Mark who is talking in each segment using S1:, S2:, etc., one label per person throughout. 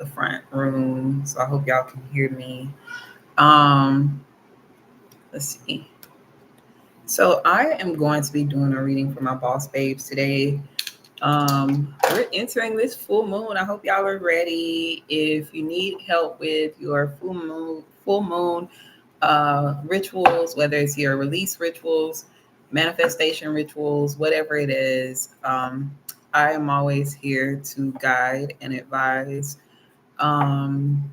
S1: the front room, so I hope y'all can hear me. Um, let's see. So I am going to be doing a reading for my boss babes today. We're entering this full moon. I hope y'all are ready. If you need help with your full moon rituals, whether it's your release rituals, manifestation rituals, whatever it is, I am always here to guide and advise. Um,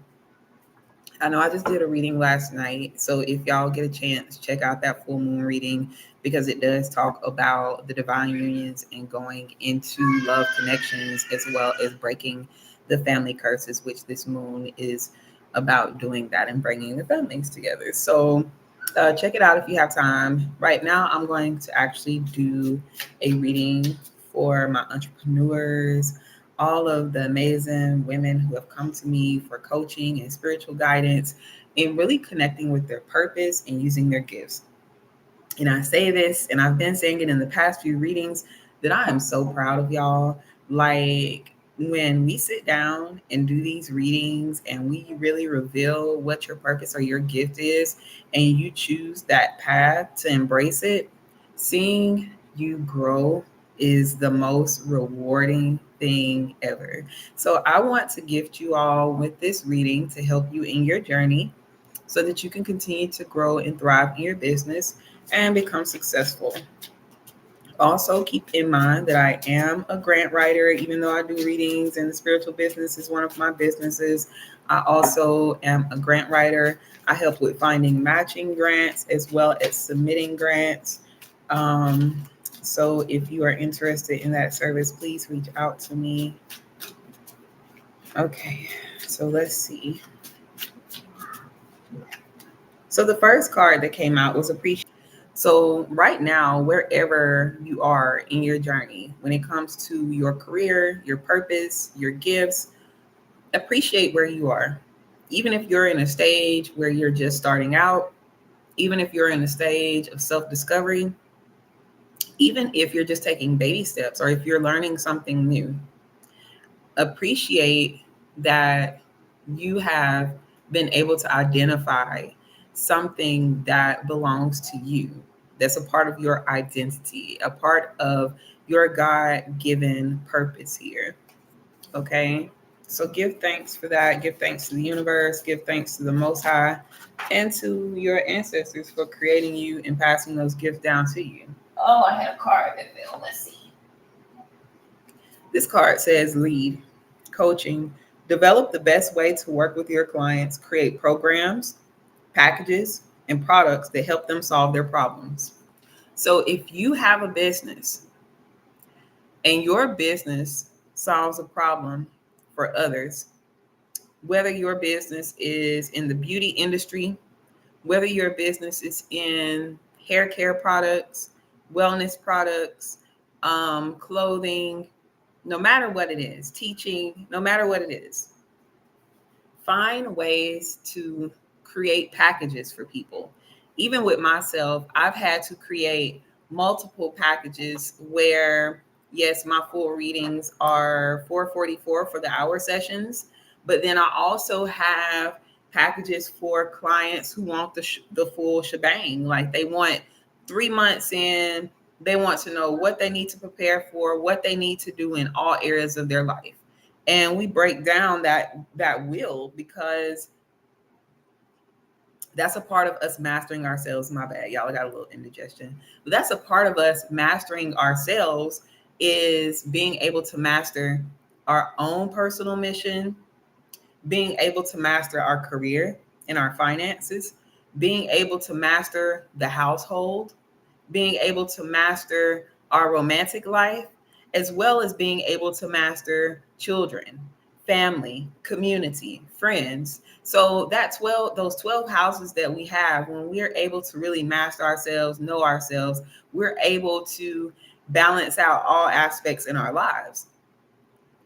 S1: I know I just did a reading last night. So if y'all get a chance, check out that full moon reading because it does talk about the divine unions and going into love connections as well as breaking the family curses, which this moon is about doing that and bringing the families together. So check it out if you have time. Right now, I'm going to actually do a reading for my entrepreneurs, all of the amazing women who have come to me for coaching and spiritual guidance and really connecting with their purpose and using their gifts. And I say this, and I've been saying it in the past few readings, that I am so proud of y'all. Like, when we sit down and do these readings and we really reveal what your purpose or your gift is, and you choose that path to embrace it, seeing you grow is the most rewarding thing ever. So, I want to gift you all with this reading to help you in your journey so that you can continue to grow and thrive in your business and become successful. Also, keep in mind that I am a grant writer, even though I do readings and the spiritual business is one of my businesses. I also am a grant writer. I help with finding matching grants as well as submitting grants. Um, so, if you are interested in that service, please reach out to me. Okay, so let's see. So, the first card that came out was appreciation. So, right now, wherever you are in your journey, when it comes to your career, your purpose, your gifts, appreciate where you are. Even if you're in a stage where you're just starting out, even if you're in a stage of self discovery, even if you're just taking baby steps or if you're learning something new, appreciate that you have been able to identify something that belongs to you, that's a part of your identity, a part of your God given purpose here. Okay. So give thanks for that. Give thanks to the universe. Give thanks to the Most High and to your ancestors for creating you and passing those gifts down to you. Oh, I had a card that fell. Let's see. This card says lead, coaching, develop the best way to work with your clients, create programs, packages, and products that help them solve their problems. So if you have a business and your business solves a problem for others, whether your business is in the beauty industry, whether your business is in hair care products, wellness products, clothing, no matter what it is, teaching, no matter what it is, find ways to create packages for people. Even with myself, I've had to create multiple packages where, yes, my full readings are 444 for the hour sessions, but then I also have packages for clients who want the full shebang. Like, they want 3 months in, they want to know what they need to prepare for, what they need to do in all areas of their life, and we break down that will, because that's a part of us mastering ourselves. My bad, y'all, I got a little indigestion, but that's a part of us mastering ourselves, is being able to master our own personal mission, being able to master our career and our finances, being able to master the household, being able to master our romantic life, as well as being able to master children, family, community, friends. So that 12, those 12 houses that we have, when we're able to really master ourselves, know ourselves, we're able to balance out all aspects in our lives.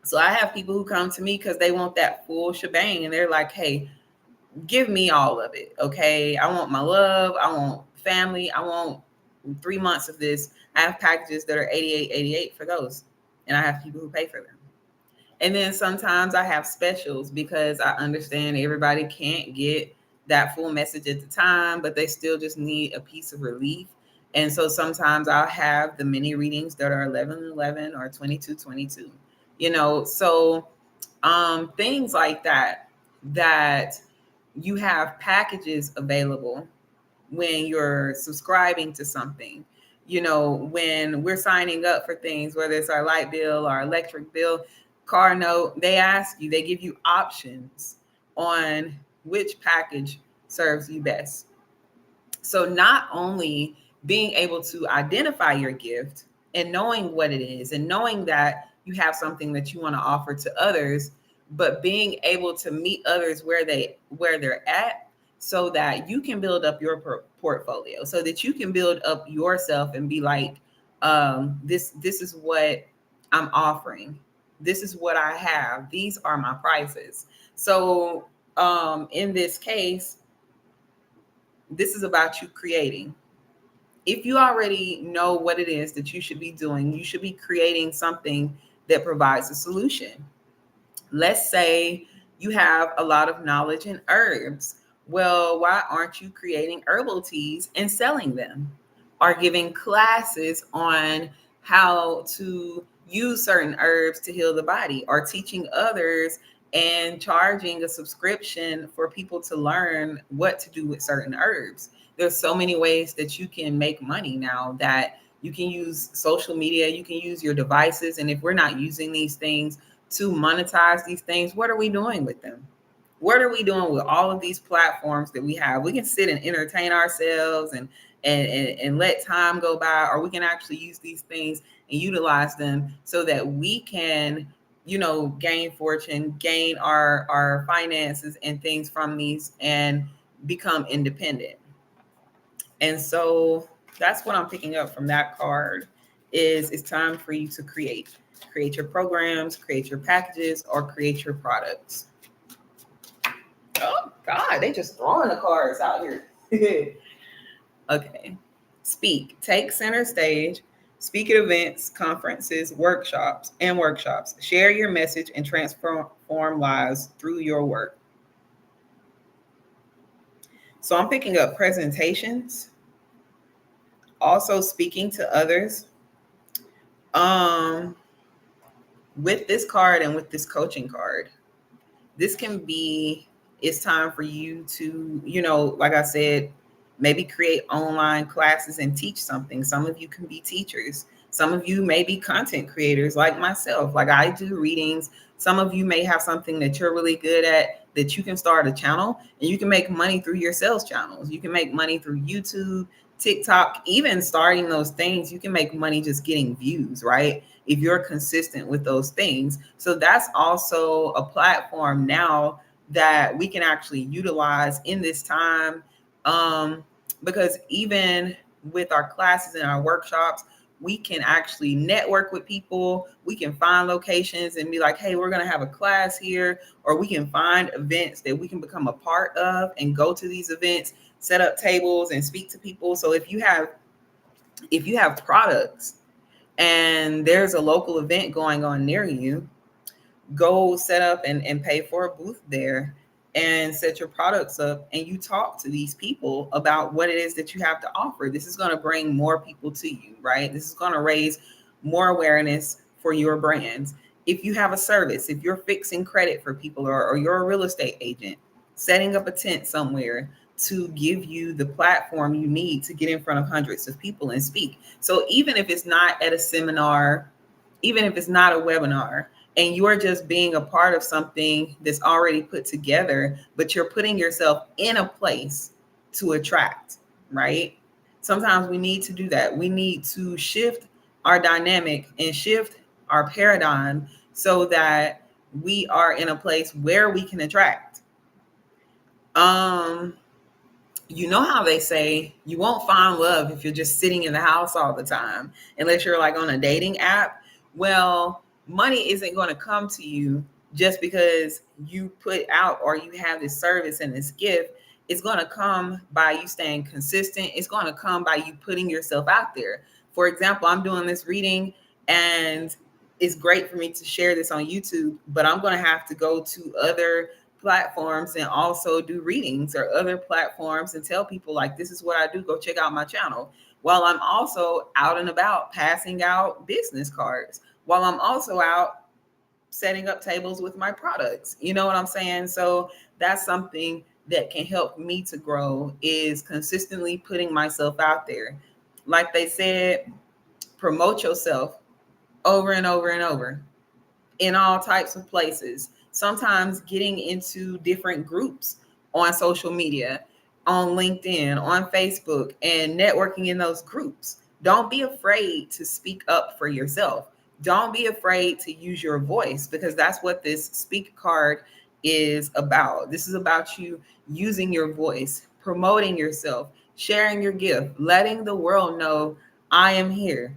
S1: So I have people who come to me because they want that full shebang, and they're like, hey, give me all of it. Okay. I want my love. I want family. I want 3 months of this. I have packages that are 88.88 for those. And I have people who pay for them. And then sometimes I have specials because I understand everybody can't get that full message at the time, but they still just need a piece of relief. And so sometimes I'll have the mini readings that are 11:11 or 22:22, so things like that, that you have packages available when you're subscribing to something. When we're signing up for things, whether it's our light bill, our electric bill, car note, they give you options on which package serves you best. So not only being able to identify your gift and knowing what it is and knowing that you have something that you want to offer to others, but being able to meet others where they're at, so that you can build up your portfolio, so that you can build up yourself and be like, this is what I'm offering. This is what I have. These are my prices. So in this case, this is about you creating. If you already know what it is that you should be doing, you should be creating something that provides a solution. Let's say you have a lot of knowledge in herbs. Well, why aren't you creating herbal teas and selling them? Or giving classes on how to use certain herbs to heal the body, or teaching others and charging a subscription for people to learn what to do with certain herbs. There's so many ways that you can make money now, that you can use social media, you can use your devices. And if we're not using these things to monetize these things, what are we doing with them? What are we doing with all of these platforms that we have? We can sit and entertain ourselves and let time go by, or we can actually use these things and utilize them so that we can, gain fortune, gain our finances and things from these, and become independent. And so that's what I'm picking up from that card. Is it's time for you to create your programs, create your packages, or create your products. Oh God, they just throwing the cards out here. Okay. Speak. Take center stage. Speak at events, conferences, workshops. Share your message and transform lives through your work. So I'm picking up presentations, also speaking to others. With this card and with this coaching card, this can be, it's time for you to, like I said, maybe create online classes and teach something. Some of you can be teachers. Some of you may be content creators like myself. Like I do readings. Some of you may have something that you're really good at, that you can start a channel and you can make money through your sales channels. You can make money through YouTube, TikTok, even starting those things. You can make money just getting views, right? If you're consistent with those things. So that's also a platform now that we can actually utilize in this time. Because even with our classes and our workshops, we can actually network with people. We can find locations and be like, hey, we're going to have a class here, or we can find events that we can become a part of and go to these events, set up tables and speak to people. So if you have products and there's a local event going on near you, go set up and pay for a booth there and set your products up, and you talk to these people about what it is that you have to offer. This is going to bring more people to you, right? This is going to raise more awareness for your brands. If you have a service, if you're fixing credit for people, or you're a real estate agent, setting up a tent somewhere to give you the platform you need to get in front of hundreds of people and speak. So even if it's not at a seminar, even if it's not a webinar, and you're just being a part of something that's already put together, but you're putting yourself in a place to attract, right? Sometimes we need to do that. We need to shift our dynamic and shift our paradigm so that we are in a place where we can attract. You know how they say you won't find love if you're just sitting in the house all the time, unless you're like on a dating app. Well, money isn't going to come to you just because you put out or you have this service and this gift. It's going to come by you staying consistent. It's going to come by you putting yourself out there. For example, I'm doing this reading, and it's great for me to share this on YouTube, but I'm going to have to go to other platforms and also do readings or other platforms and tell people like, this is what I do. Go check out my channel. While I'm also out and about passing out business cards, while I'm also out setting up tables with my products. You know what I'm saying? So that's something that can help me to grow, is consistently putting myself out there. Like they said, promote yourself over and over and over in all types of places. Sometimes getting into different groups on social media, on LinkedIn, on Facebook, and networking in those groups. Don't be afraid to speak up for yourself. Don't be afraid to use your voice, because that's what this speak card is about. This is about you using your voice, promoting yourself, sharing your gift, letting the world know I am here.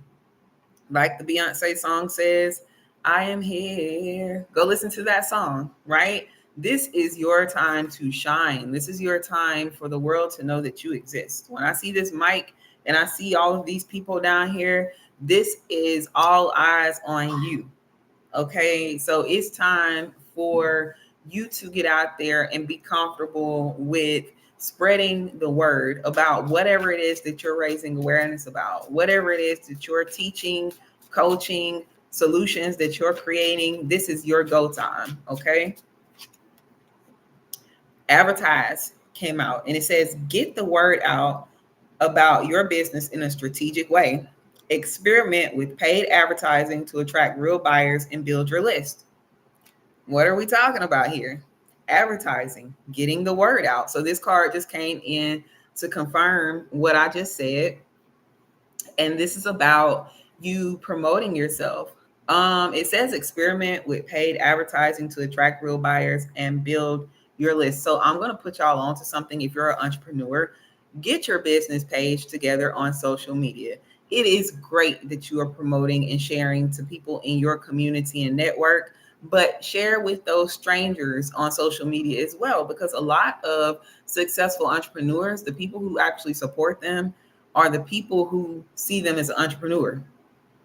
S1: Like the Beyonce song says, I am here. Go listen to that song, right? This is your time to shine. This is your time for the world to know that you exist. When I see this mic and I see all of these people down here, this is all eyes on you. Okay. So it's time for you to get out there and be comfortable with spreading the word about whatever it is that you're raising awareness about, whatever it is that you're teaching, coaching, solutions that you're creating. This is your go time. Okay. Advertise came out and it says, get the word out about your business in a strategic way. Experiment with paid advertising to attract real buyers and build your list. What are we talking about here? Advertising, getting the word out. So this card just came in to confirm what I just said. And this is about you promoting yourself. It says experiment with paid advertising to attract real buyers and build your list. So I'm going to put y'all on to something. If you're an entrepreneur, get your business page together on social media. It is great that you are promoting and sharing to people in your community and network, but share with those strangers on social media as well, because a lot of successful entrepreneurs, the people who actually support them, are the people who see them as an entrepreneur.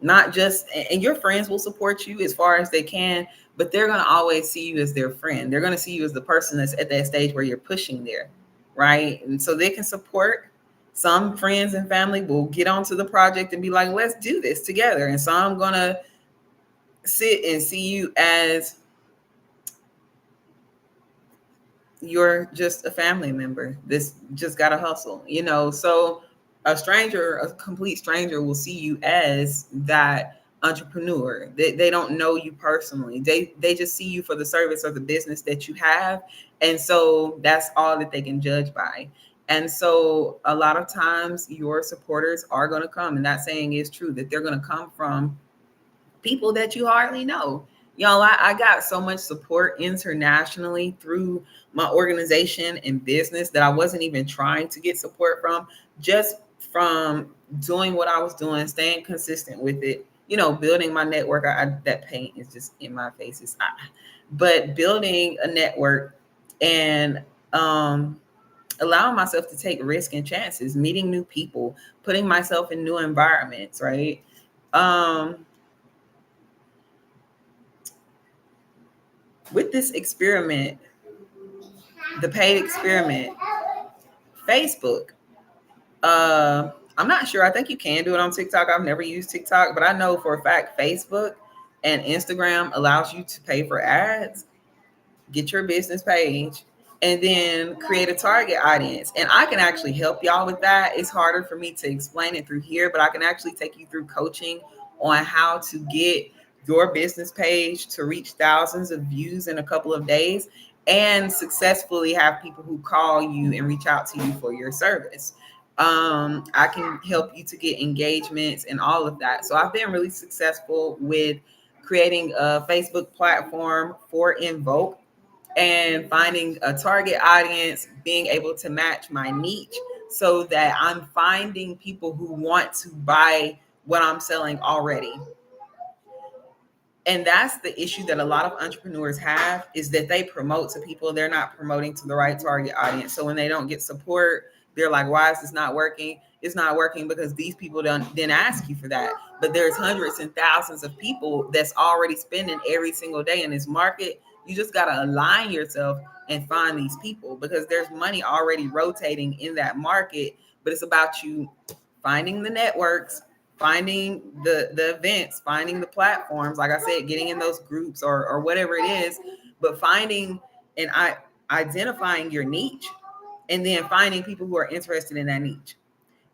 S1: Not just, and your friends will support you as far as they can, but they're going to always see you as their friend. They're going to see you as the person that's at that stage where you're pushing there, right? And so they can support. Some friends and family will get onto the project and be like, let's do this together. And so I'm going to sit and see you as you're just a family member. This just got to hustle, you know? So a stranger, a complete stranger, will see you as that entrepreneur. They don't know you personally. They just see you for the service or the business that you have. And so that's all that they can judge by. And so a lot of times your supporters are going to come, and that saying is true, that they're going to come from people that you hardly know. Y'all, I got so much support internationally through my organization and business that I wasn't even trying to get support from, just from doing what I was doing, staying consistent with it, you know, building my network. That paint is just in my face. But building a network and allowing myself to take risk and chances, meeting new people, putting myself in new environments, right? With this experiment, the paid experiment, Facebook, I'm not sure. I think you can do it on TikTok. I've never used TikTok, but I know for a fact Facebook and Instagram allows you to pay for ads, get your business page, and then create a target audience. And I can actually help y'all with that. It's harder for me to explain it through here, but I can actually take you through coaching on how to get your business page to reach thousands of views in a couple of days and successfully have people who call you and reach out to you for your service. I can help you to get engagements and all of that. So I've been really successful with creating a Facebook platform for Invoke and finding a target audience, being able to match my niche so that I'm finding people who want to buy what I'm selling already. And that's the issue that a lot of entrepreneurs have, is that they promote to people, they're not promoting to the right target audience. So when they don't get support, They're like, why is this not working? It's not working because these people didn't ask you for that. But there's hundreds and thousands of people that's already spending every single day in this market. You just got to align yourself and find these people, because there's money already rotating in that market. But it's about you finding the networks, finding the events, finding the platforms, like I said, getting in those groups or whatever it is, but finding and identifying your niche, and then finding people who are interested in that niche.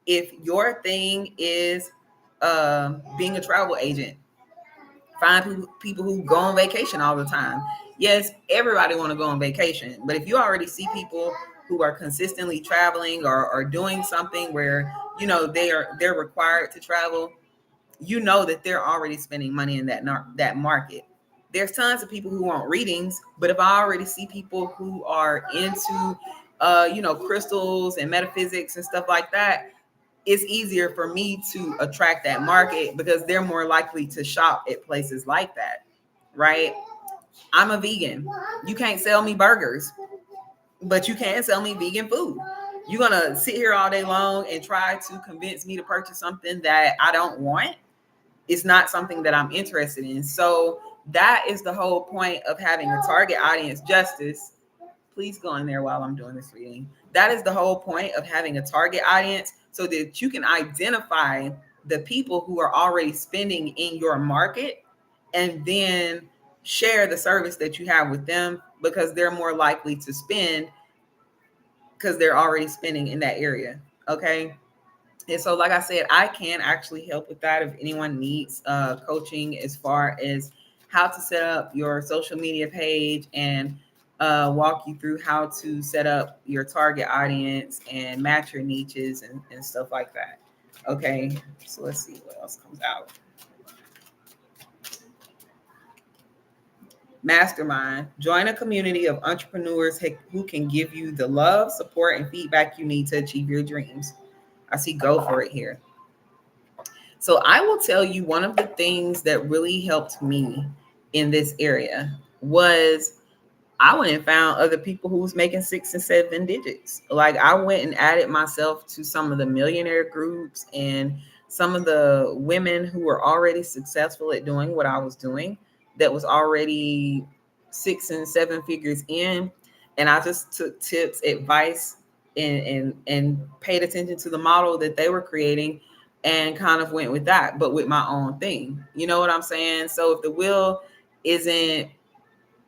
S1: If your thing is being a travel agent, find people who go on vacation all the time. Yes, everybody want to go on vacation, but if you already see people who are consistently traveling or doing something where they're required to travel, you know that they're already spending money in that market. There's tons of people who want readings, but if I already see people who are into crystals and metaphysics and stuff like that, it's easier for me to attract that market because they're more likely to shop at places like that, right? I'm a vegan. You can't sell me burgers, but you can sell me vegan food. You're going to sit here all day long and try to convince me to purchase something that I don't want. It's not something that I'm interested in. So that is the whole point of having a target audience. Justice, please go in there while I'm doing this reading. That is the whole point of having a target audience, so that you can identify the people who are already spending in your market and then share the service that you have with them, because they're more likely to spend because they're already spending in that area. Okay. And so, like I said, I can actually help with that if anyone needs coaching as far as how to set up your social media page and walk you through how to set up your target audience and match your niches and stuff like that. Okay, so let's see what else comes out. Mastermind. Join a community of entrepreneurs who can give you the love, support, and feedback you need to achieve your dreams. I see go for it here. So I will tell you, one of the things that really helped me in this area was I went and found other people who was making 6 and 7 digits. Like, I went and added myself to some of the millionaire groups and some of the women who were already successful at doing what I was doing, that was already 6 and 7 figures in. And I just took tips, advice, and paid attention to the model that they were creating and kind of went with that, but with my own thing. You know what I'm saying? So if the wheel isn't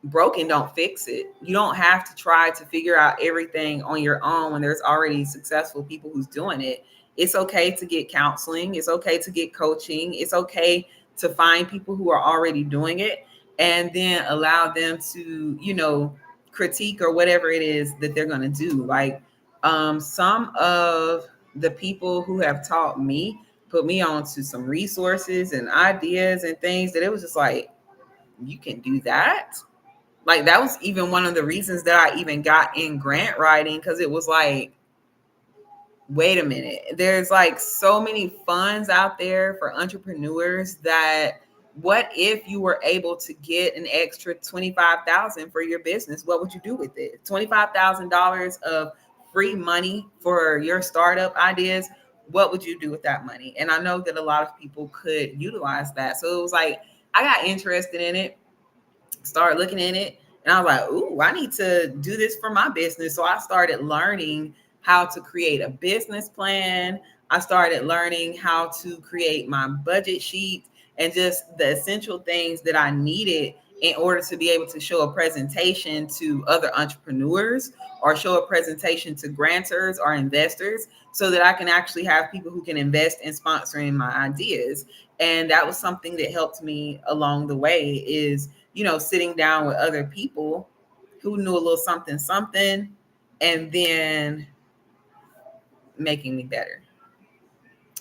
S1: broken, don't fix it. You don't have to try to figure out everything on your own when there's already successful people who's doing it. It's okay to get counseling. It's okay to get coaching. It's okay to find people who are already doing it and then allow them to, critique or whatever it is that they're going to do. Like, some of the people who have taught me put me on to some resources and ideas and things that it was just like, you can do that. Like, that was even one of the reasons that I even got in grant writing, because it was like, wait a minute, there's like so many funds out there for entrepreneurs that what if you were able to get an extra $25,000 for your business? What would you do with it? $25,000 of free money for your startup ideas. What would you do with that money? And I know that a lot of people could utilize that. So it was like, I got interested in it, started looking in it, and I was like, ooh, I need to do this for my business. So I started learning how to create a business plan. I started learning how to create my budget sheet and just the essential things that I needed in order to be able to show a presentation to other entrepreneurs or show a presentation to grantors or investors, so that I can actually have people who can invest in sponsoring my ideas. And that was something that helped me along the way, is sitting down with other people who knew a little something, and then making me better.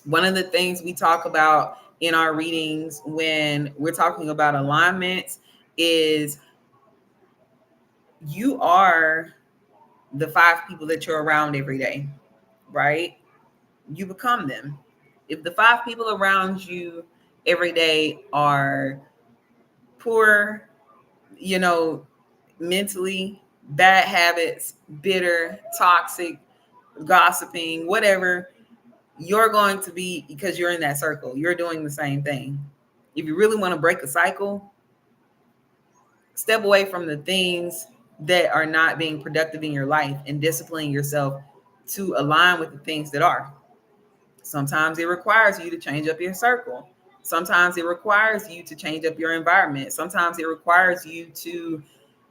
S1: One of the things we talk about in our readings when we're talking about alignments is you are the 5 people that you're around every day, right? You become them. If the 5 people around you every day are poor, mentally, bad habits, bitter, toxic, gossiping, whatever, you're going to be, because you're in that circle, you're doing the same thing. If you really want to break a cycle, step away from the things that are not being productive in your life and discipline yourself to align with the things that are. Sometimes it requires you to change up your circle. Sometimes it requires you to change up your environment. Sometimes it requires you to,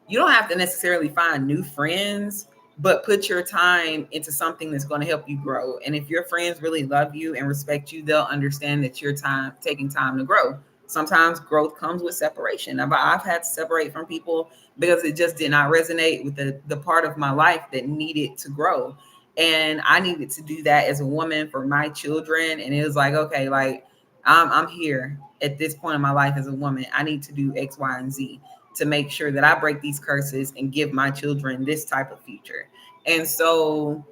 S1: you don't have to necessarily find new friends, but put your time into something that's going to help you grow. And if your friends really love you and respect you, they'll understand that you're taking time to grow. Sometimes growth comes with separation. I've had to separate from people because it just did not resonate with the part of my life that needed to grow. And I needed to do that as a woman for my children. And it was like, okay, like I'm here at this point in my life as a woman. I need to do X, Y, and Z to make sure that I break these curses and give my children this type of future. And so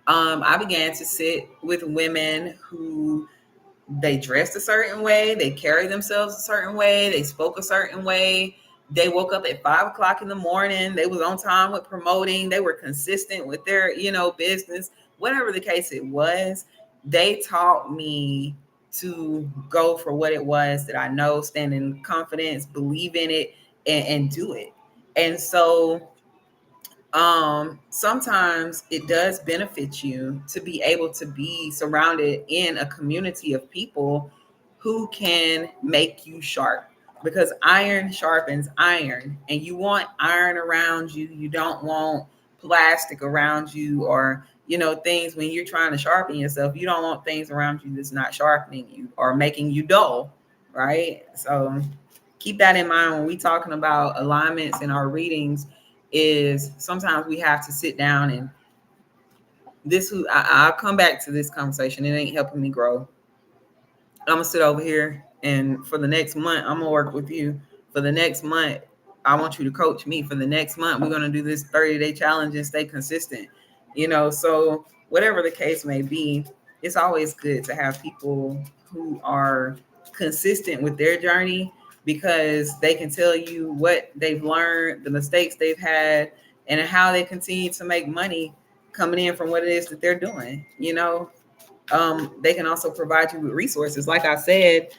S1: I began to sit with women who, they dressed a certain way, they carried themselves a certain way, they spoke a certain way, they woke up at 5 o'clock in the morning, they was on time with promoting, they were consistent with their, business, whatever the case it was. They taught me to go for what it was that I know, stand in confidence, believe in it, and do it. And so sometimes it does benefit you to be able to be surrounded in a community of people who can make you sharp, because iron sharpens iron, and you want iron around you. You don't want plastic around you, or things. When you're trying to sharpen yourself, you don't want things around you that's not sharpening you or making you dull, right? So keep that in mind when we talking about alignments in our readings. Is sometimes we have to sit down, and I'll come back to this conversation. It ain't helping me grow. I'm gonna sit over here, and for the next month, I'm gonna work with you. For the next month, I want you to coach me. For the next month, we're gonna do this 30-day challenge and stay consistent. So whatever the case may be, it's always good to have people who are consistent with their journey, because they can tell you what they've learned, the mistakes they've had, and how they continue to make money coming in from what it is that they're doing. They can also provide you with resources. Like I said,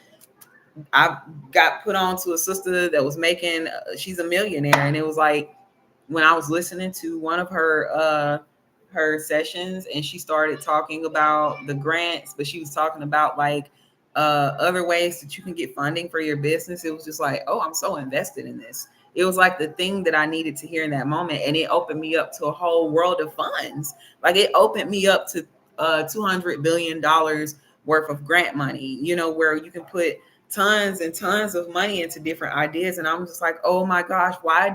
S1: I got put on to a sister that was making, she's a millionaire. And it was like, when I was listening to one of her sessions, and she started talking about the grants, but she was talking about like other ways that you can get funding for your business. It was just like, oh, I'm so invested in this. It was like the thing that I needed to hear in that moment. And it opened me up to a whole world of funds. Like, it opened me up to $200 billion worth of grant money, where you can put tons and tons of money into different ideas. And I'm just like, oh my gosh, why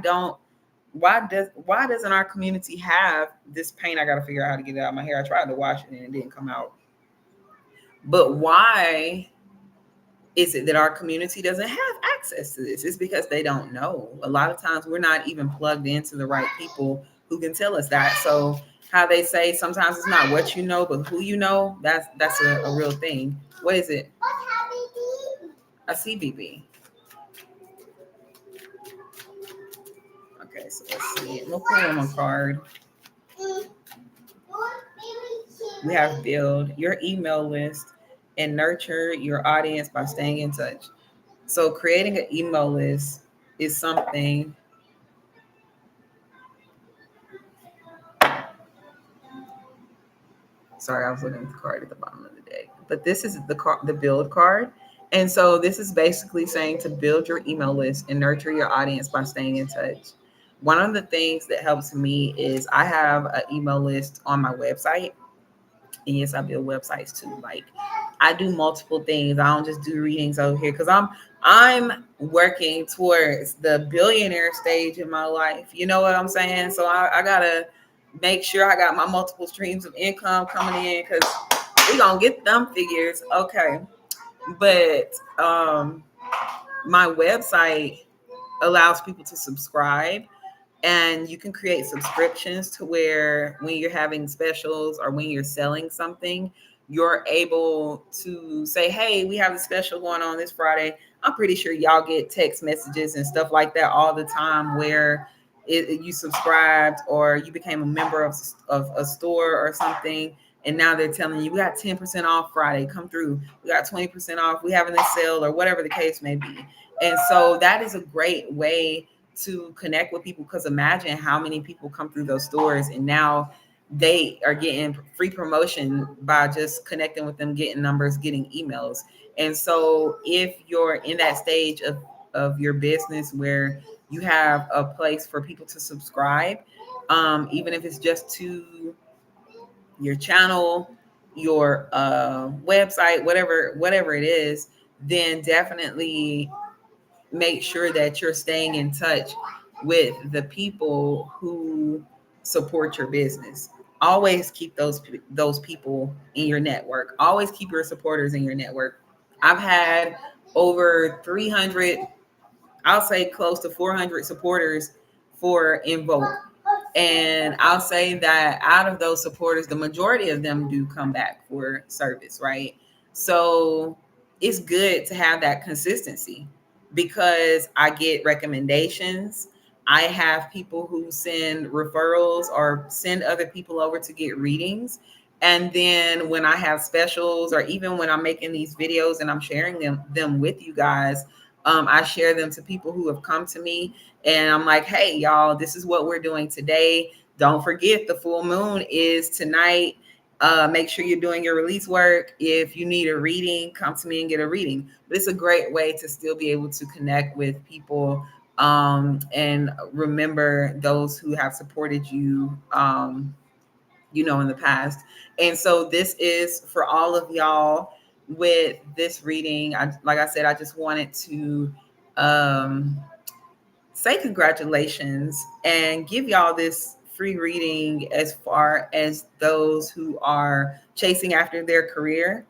S1: doesn't our community have this paint? I got to figure out how to get it out of my hair. I tried to wash it and it didn't come out. But why is it that our community doesn't have access to this? It's because they don't know. A lot of times we're not even plugged into the right people who can tell us that. So how they say sometimes it's not what you know, but who you know, that's a real thing. What is it? A CBB. Okay, so let's see. We'll pull on a card. We have build your email list and nurture your audience by staying in touch. So creating an email list is something. Sorry, I was looking at the card at the bottom of the deck. But this is the build card. And so this is basically saying to build your email list and nurture your audience by staying in touch. One of the things that helps me is I have an email list on my website. And yes, I build websites too. Like, I do multiple things. I don't just do readings over here, because I'm working towards the billionaire stage in my life. You know what I'm saying? So I gotta make sure I got my multiple streams of income coming in, because we gonna get them figures. Okay. But my website allows people to subscribe, and you can create subscriptions to where when you're having specials or when you're selling something, you're able to say, hey, we have a special going on this Friday. I'm pretty sure y'all get text messages and stuff like that all the time, where you subscribed or you became a member of a store or something, and now they're telling you we got 10% off Friday, come through, we got 20% off, we having this sale, or whatever the case may be. And so that is a great way to connect with people, because imagine how many people come through those stores and now they are getting free promotion by just connecting with them, getting numbers, getting emails. And so if you're in that stage of your business where you have a place for people to subscribe, even if it's just to your channel, your website, whatever it is, then definitely make sure that you're staying in touch with the people who support your business. Always keep those people in your network. Always keep your supporters in your network. I've had over 300, I'll say close to 400 supporters for Invoke. And I'll say that out of those supporters, the majority of them do come back for service, right? So it's good to have that consistency, because I get recommendations. I have people who send referrals or send other people over to get readings. And then when I have specials, or even when I'm making these videos and I'm sharing them with you guys, I share them to people who have come to me, and I'm like, hey, y'all, this is what we're doing today. Don't forget, the full moon is tonight. Make sure you're doing your release work. If you need a reading, come to me and get a reading. But it's a great way to still be able to connect with people, and remember those who have supported you, in the past. And so this is for all of y'all with this reading. Like I said, I just wanted to say congratulations and give y'all this free reading as far as those who are chasing after their career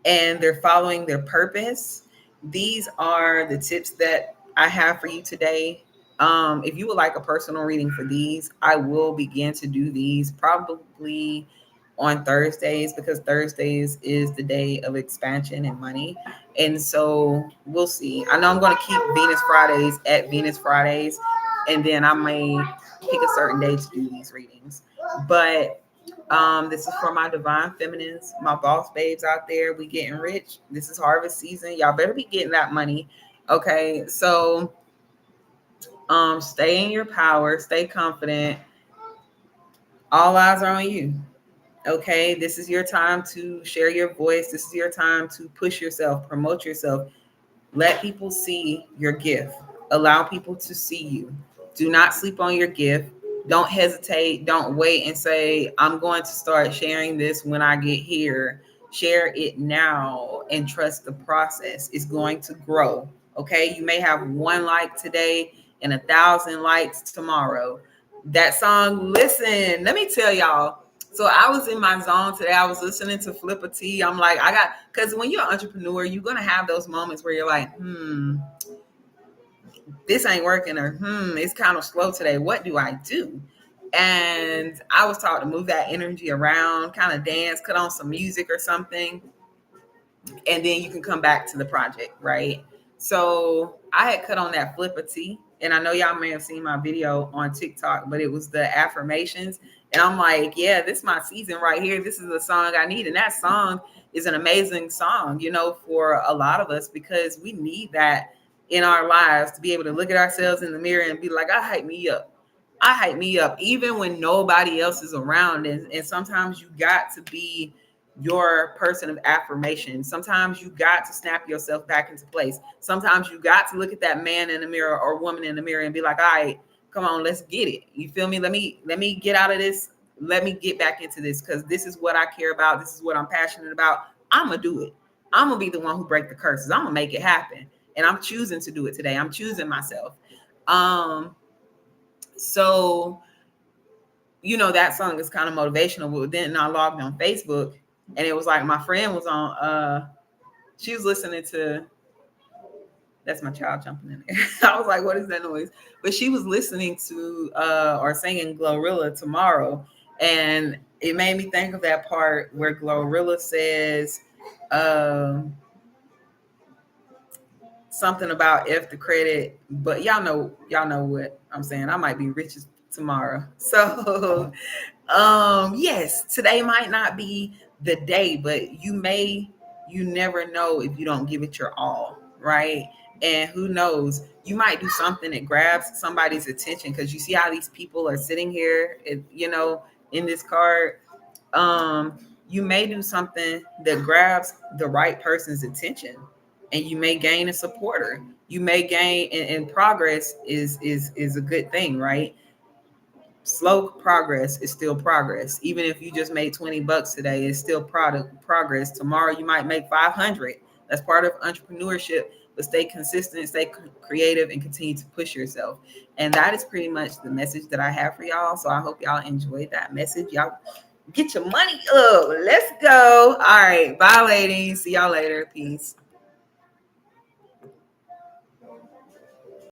S1: and they're following their purpose. These are the tips that I have for you today. If you would like a personal reading for these, I will begin to do these probably on Thursdays, because Thursdays is the day of expansion and money. And so we'll see. I know I'm going to keep Venus Fridays at Venus Fridays, and then I may pick a certain day to do these readings. But this is for my divine feminines, my boss babes out there. We getting rich. This is harvest season. Y'all better be getting that money. Okay. So stay in your power, stay confident. All eyes are on you. Okay. This is your time to share your voice. This is your time to push yourself, promote yourself. Let people see your gift. Allow people to see you. Do not sleep on your gift. Don't hesitate. Don't wait and say, I'm going to start sharing this when I get here. Share it now and trust the process. It's going to grow. Okay. You may have 1 like today and 1,000 likes tomorrow. That song, listen, let me tell y'all. So I was in my zone today. I was listening to Flippa T. I'm like, because when you're an entrepreneur, you're going to have those moments where you're like, this ain't working, or it's kind of slow today. What do I do? And I was taught to move that energy around, kind of dance, cut on some music or something, and then you can come back to the project, right? So I had cut on that Flippa T, and I know y'all may have seen my video on TikTok, but it was the affirmations. And I'm like, yeah, this is my season right here. This is the song I need. And that song is an amazing song, for a lot of us, because we need that in our lives to be able to look at ourselves in the mirror and be like, I hype me up. I hype me up, even when nobody else is around. And sometimes you got to be your person of affirmation. Sometimes you got to snap yourself back into place. Sometimes you got to look at that man in the mirror or woman in the mirror and be like, all right, come on, let's get it. You feel me? Let me get out of this. Let me get back into this, because this is what I care about. This is what I'm passionate about. I'm going to do it. I'm going to be the one who break the curses. I'm going to make it happen. And I'm choosing to do it today. I'm choosing myself. So, that song is kind of motivational. But then I logged on Facebook, and it was like my friend was on, she was listening to, that's my child jumping in there. I was like, what is that noise? But she was listening to or singing Glorilla Tomorrow. And it made me think of that part where Glorilla says, something about F the credit, but y'all know what I'm saying. I might be rich tomorrow. So yes, today might not be the day, but you never know if you don't give it your all, right? And who knows, you might do something that grabs somebody's attention, because you see how these people are sitting here, in this card. You may do something that grabs the right person's attention, and you may gain a supporter. You may gain, and progress is a good thing, right? Slow progress is still progress. Even if you just made $20 today, it's still progress. Tomorrow you might make 500. That's part of entrepreneurship. But stay consistent, stay creative, and continue to push yourself. And that is pretty much the message that I have for y'all. So I hope y'all enjoyed that message. Y'all get your money up. Let's go. All right. Bye, ladies. See y'all later. Peace.